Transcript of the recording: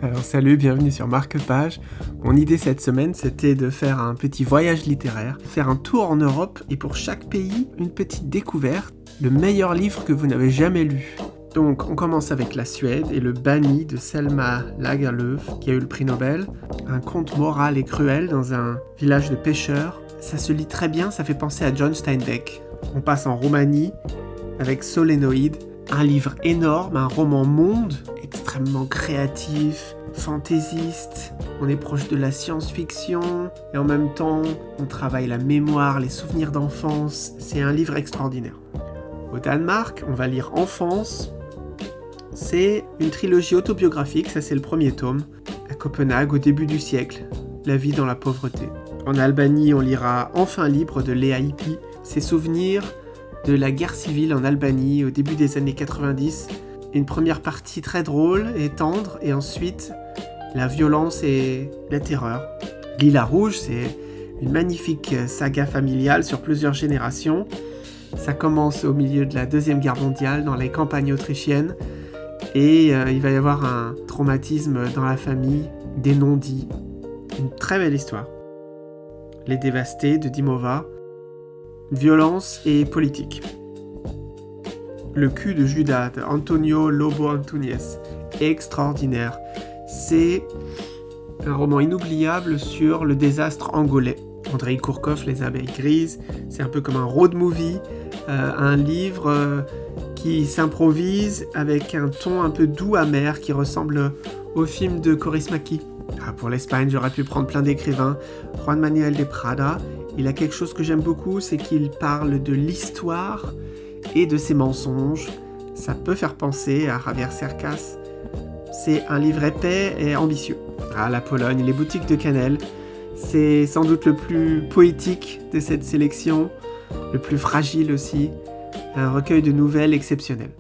Alors salut, bienvenue sur Marque-Page. Mon idée cette semaine, c'était de faire un petit voyage littéraire, faire un tour en Europe et pour chaque pays, une petite découverte, le meilleur livre que vous n'avez jamais lu. Donc on commence avec la Suède et le Banni de Selma Lagerlöf qui a eu le prix Nobel. Un conte moral et cruel dans un village de pêcheurs. Ça se lit très bien, ça fait penser à John Steinbeck. On passe en Roumanie avec Solénoïde, un livre énorme, un roman monde, extrêmement créatif, fantaisiste. On est proche de la science-fiction et en même temps, on travaille la mémoire, les souvenirs d'enfance. C'est un livre extraordinaire. Au Danemark, on va lire Enfance. C'est une trilogie autobiographique, ça c'est le premier tome. À Copenhague, au début du siècle, la vie dans la pauvreté. En Albanie, on lira Enfin libre de Léa Hippi. Ses souvenirs de la guerre civile en Albanie au début des années 90. Une première partie très drôle et tendre, et ensuite la violence et la terreur. Lilas Rouge, c'est une magnifique saga familiale sur plusieurs générations. Ça commence au milieu de la Deuxième Guerre mondiale, dans les campagnes autrichiennes, et il va y avoir un traumatisme dans la famille, des non-dits. Une très belle histoire. Les Dévastés de Dimova. Violence et politique. Le cul de Judas de Antonio Lobo Antunes. Extraordinaire. C'est un roman inoubliable sur le désastre angolais. Andrei Kourkov, Les abeilles grises. C'est un peu comme un road movie. Un livre qui s'improvise avec un ton un peu doux, amer, qui ressemble au film de Kaurismäki. Pour l'Espagne, j'aurais pu prendre plein d'écrivains. Juan Manuel de Prada. Il a quelque chose que j'aime beaucoup, c'est qu'il parle de l'histoire et de ses mensonges. Ça peut faire penser à Javier Cercas. C'est un livre épais et ambitieux. La Pologne, les boutiques de cannelle. C'est sans doute le plus poétique de cette sélection, le plus fragile aussi. Un recueil de nouvelles exceptionnelles.